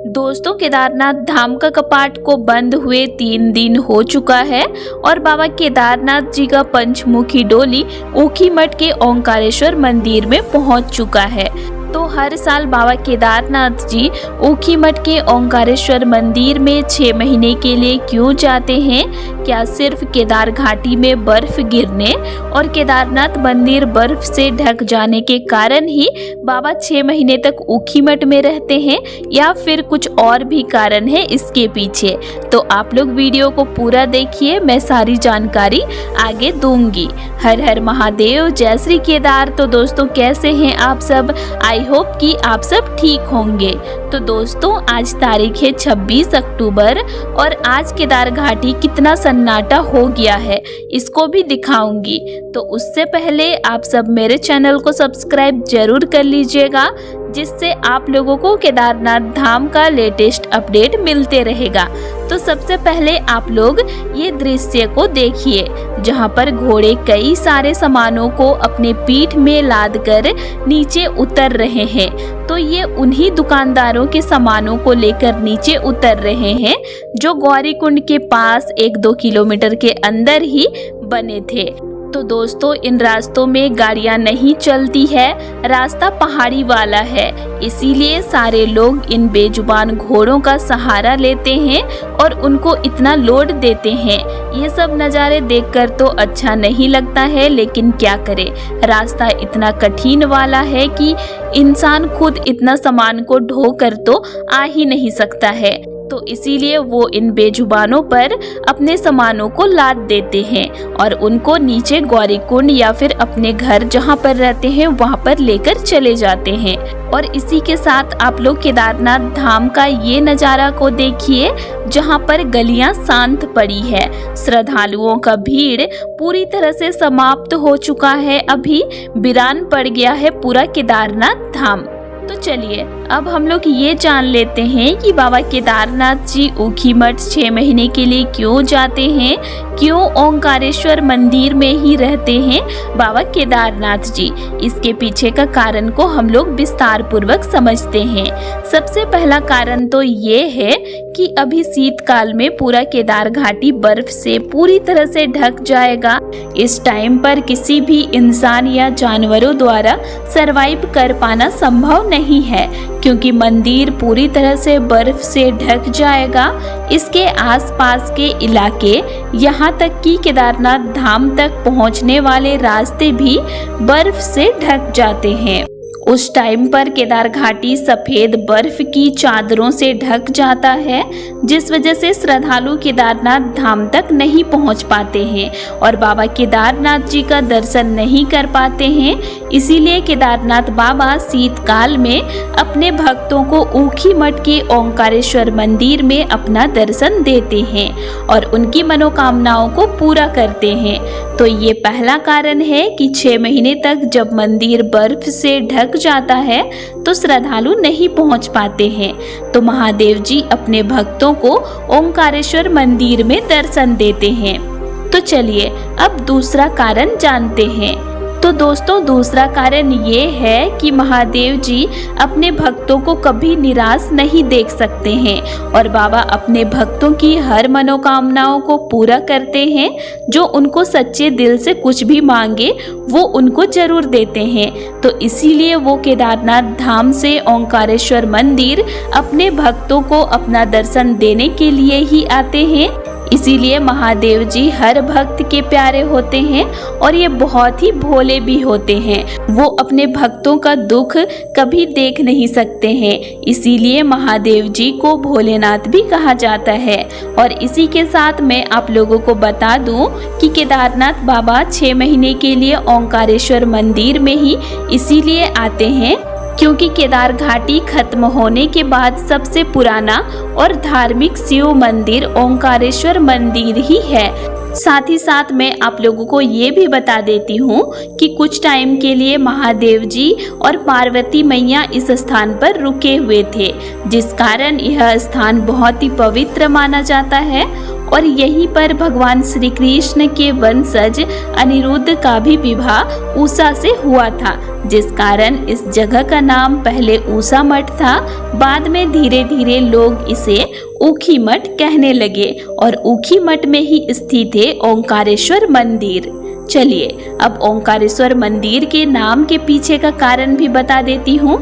दोस्तों, केदारनाथ धाम का कपाट को बंद हुए 3 दिन हो चुका है और बाबा केदारनाथ जी का पंचमुखी डोली ऊखीमठ के ओंकारेश्वर मंदिर में पहुंच चुका है। तो हर साल बाबा केदारनाथ जी ऊखीमठ के ओंकारेश्वर मंदिर में 6 महीने के लिए क्यों जाते हैं? क्या सिर्फ केदार घाटी में बर्फ गिरने और केदारनाथ मंदिर बर्फ से ढक जाने के कारण ही बाबा 6 महीने तक ऊखीमठ में रहते हैं या फिर कुछ और भी कारण है इसके पीछे? तो आप लोग वीडियो को पूरा देखिए, मैं सारी जानकारी आगे दूंगी। हर हर महादेव, जय श्री केदार। तो दोस्तों, कैसे हैं आप सब? आई होप कि आप सब ठीक होंगे। तो दोस्तों, आज तारीख है 26 अक्टूबर और आज केदार घाटी कितना सन्नाटा हो गया है इसको भी दिखाऊंगी। तो उससे पहले आप सब मेरे चैनल को सब्सक्राइब जरूर कर लीजिएगा, जिससे आप लोगों को केदारनाथ धाम का लेटेस्ट अपडेट मिलते रहेगा। तो सबसे पहले आप लोग ये दृश्य को देखिए, जहाँ पर घोड़े कई सारे सामानों को अपने पीठ में लाद कर नीचे उतर रहे हैं। तो ये उन्हीं दुकानदारों के सामानों को लेकर नीचे उतर रहे हैं जो गौरीकुंड के पास 1-2 किलोमीटर के अंदर ही बने थे। तो दोस्तों, इन रास्तों में गाड़ियां नहीं चलती है, रास्ता पहाड़ी वाला है, इसीलिए सारे लोग इन बेजुबान घोड़ों का सहारा लेते हैं और उनको इतना लोड देते हैं। ये सब नज़ारे देखकर तो अच्छा नहीं लगता है, लेकिन क्या करे, रास्ता इतना कठिन वाला है कि इंसान खुद इतना सामान को ढो कर तो आ ही नहीं सकता है। तो इसीलिए वो इन बेजुबानों पर अपने सामानों को लाद देते हैं और उनको नीचे गौरीकुंड या फिर अपने घर जहाँ पर रहते हैं वहाँ पर लेकर चले जाते हैं। और इसी के साथ आप लोग केदारनाथ धाम का ये नज़ारा को देखिए, जहाँ पर गलियाँ शांत पड़ी है। श्रद्धालुओं का भीड़ पूरी तरह से समाप्त हो चुका है, अभी वीरान पड़ गया है पूरा केदारनाथ धाम। तो चलिए अब हम लोग ये जान लेते हैं कि बाबा केदारनाथ जी ऊखीमठ 6 महीने के लिए क्यों जाते हैं, क्यों ओंकारेश्वर मंदिर में ही रहते हैं बाबा केदारनाथ जी। इसके पीछे का कारण को हम लोग विस्तार पूर्वक समझते हैं। सबसे पहला कारण तो ये है कि अभी शीतकाल में पूरा केदार घाटी बर्फ से पूरी तरह से ढक जाएगा। इस टाइम पर किसी भी इंसान या जानवरों द्वारा सरवाइव कर पाना संभव नहीं है, क्योंकि मंदिर पूरी तरह से बर्फ से ढक जाएगा। इसके आसपास के इलाके, यहाँ तक कि केदारनाथ धाम तक पहुँचने वाले रास्ते भी बर्फ से ढक जाते हैं। उस टाइम पर केदार घाटी सफ़ेद बर्फ की चादरों से ढक जाता है, जिस वजह से श्रद्धालु केदारनाथ धाम तक नहीं पहुंच पाते हैं और बाबा केदारनाथ जी का दर्शन नहीं कर पाते हैं। इसीलिए केदारनाथ बाबा शीतकाल में अपने भक्तों को ऊखीमठ के ओंकारेश्वर मंदिर में अपना दर्शन देते हैं और उनकी मनोकामनाओं को पूरा करते हैं। तो ये पहला कारण है कि 6 महीने तक जब मंदिर बर्फ से ढक जाता है तो श्रद्धालु नहीं पहुंच पाते हैं। तो महादेव जी अपने भक्तों को ओंकारेश्वर मंदिर में दर्शन देते हैं। तो चलिए अब दूसरा कारण जानते हैं। तो दोस्तों, दूसरा कारण ये है कि महादेव जी अपने भक्तों को कभी निराश नहीं देख सकते हैं और बाबा अपने भक्तों की हर मनोकामनाओं को पूरा करते हैं। जो उनको सच्चे दिल से कुछ भी मांगे वो उनको जरूर देते हैं। तो इसीलिए वो केदारनाथ धाम से ओंकारेश्वर मंदिर अपने भक्तों को अपना दर्शन देने के लिए ही आते हैं। इसीलिए महादेव जी हर भक्त के प्यारे होते हैं और ये बहुत ही भोले भी होते हैं। वो अपने भक्तों का दुख कभी देख नहीं सकते हैं, इसीलिए महादेव जी को भोलेनाथ भी कहा जाता है। और इसी के साथ मैं आप लोगों को बता दूं कि केदारनाथ बाबा 6 महीने के लिए ओंकारेश्वर मंदिर में ही इसीलिए आते हैं क्योंकि केदार घाटी खत्म होने के बाद सबसे पुराना और धार्मिक शिव मंदिर ओंकारेश्वर मंदिर ही है। साथ ही साथ मैं आप लोगों को ये भी बता देती हूँ कि कुछ टाइम के लिए महादेव जी और पार्वती मैया इस स्थान पर रुके हुए थे, जिस कारण यह स्थान बहुत ही पवित्र माना जाता है। और यहीं पर भगवान श्री कृष्ण के वंशज अनिरुद्ध का भी विवाह उषा से हुआ था, जिस कारण इस जगह का नाम पहले ऊषा मठ था। बाद में धीरे धीरे लोग इसे ऊखी मठ कहने लगे और ऊखी मठ में ही स्थित है ओंकारेश्वर मंदिर। चलिए अब ओंकारेश्वर मंदिर के नाम के पीछे का कारण भी बता देती हूँ।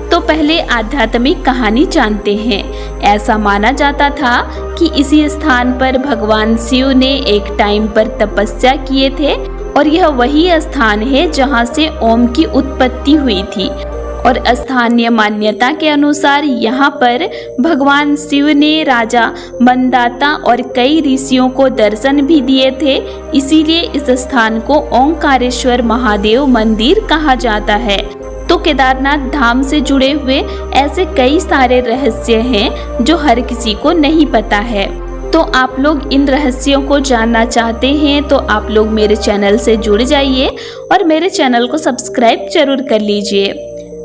तो पहले आध्यात्मिक कहानी जानते हैं। ऐसा माना जाता था कि इसी स्थान पर भगवान शिव ने एक टाइम पर तपस्या किए थे और यह वही स्थान है जहां से ओम की उत्पत्ति हुई थी। और स्थानीय मान्यता के अनुसार यहाँ पर भगवान शिव ने राजा मंदाता और कई ऋषियों को दर्शन भी दिए थे। इसीलिए इस स्थान को ओंकारेश्वर महादेव मंदिर कहा जाता है। तो केदारनाथ धाम से जुड़े हुए ऐसे कई सारे रहस्य हैं जो हर किसी को नहीं पता है। तो आप लोग इन रहस्यों को जानना चाहते हैं तो आप लोग मेरे चैनल से जुड़ जाइए और मेरे चैनल को सब्सक्राइब जरूर कर लीजिए।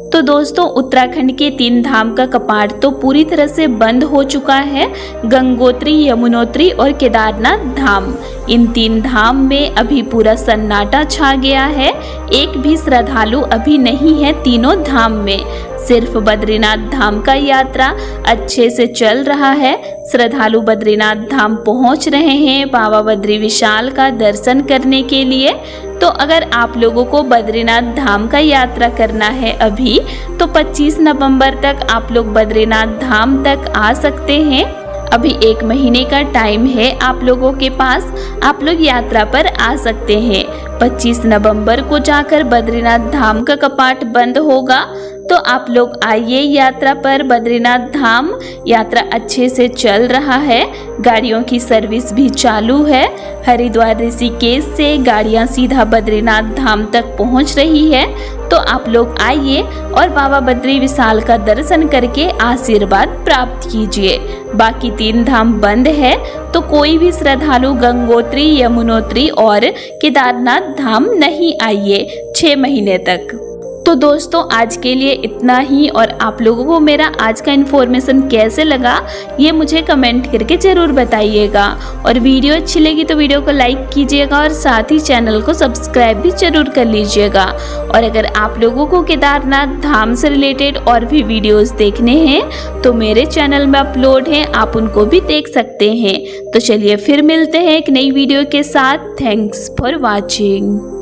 तो दोस्तों उत्तराखंड के 3 धाम का कपाट तो पूरी तरह से बंद हो चुका है। गंगोत्री, यमुनोत्री और केदारनाथ धाम, इन 3 धाम में अभी पूरा सन्नाटा छा गया है। एक भी श्रद्धालु अभी नहीं है तीनों धाम में। सिर्फ बद्रीनाथ धाम का यात्रा अच्छे से चल रहा है। श्रद्धालु बद्रीनाथ धाम पहुंच रहे हैं बाबा बद्री विशाल का दर्शन करने के लिए। तो अगर आप लोगों को बद्रीनाथ धाम का यात्रा करना है अभी, तो 25 नवंबर तक आप लोग बद्रीनाथ धाम तक आ सकते हैं। अभी 1 महीने का टाइम है आप लोगों के पास, आप लोग यात्रा पर आ सकते हैं। 25 नवंबर को जाकर बद्रीनाथ धाम का कपाट बंद होगा। तो आप लोग आइए यात्रा पर बद्रीनाथ धाम। यात्रा अच्छे से चल रहा है, गाड़ियों की सर्विस भी चालू है। हरिद्वार ऋषिकेश से गाड़ियां सीधा बद्रीनाथ धाम तक पहुंच रही है। तो आप लोग आइए और बाबा बद्री विशाल का दर्शन करके आशीर्वाद प्राप्त कीजिए। बाकी 3 धाम बंद है तो कोई भी श्रद्धालु गंगोत्री, यमुनोत्री और केदारनाथ धाम नहीं आइए 6 महीने तक। तो दोस्तों आज के लिए इतना ही। और आप लोगों को मेरा आज का इन्फॉर्मेशन कैसे लगा ये मुझे कमेंट करके ज़रूर बताइएगा। और वीडियो अच्छी लगी तो वीडियो को लाइक कीजिएगा और साथ ही चैनल को सब्सक्राइब भी जरूर कर लीजिएगा। और अगर आप लोगों को केदारनाथ धाम से रिलेटेड और भी वीडियोस देखने हैं तो मेरे चैनल में अपलोड हैं, आप उनको भी देख सकते हैं। तो चलिए फिर मिलते हैं एक नई वीडियो के साथ। Thanks for watching.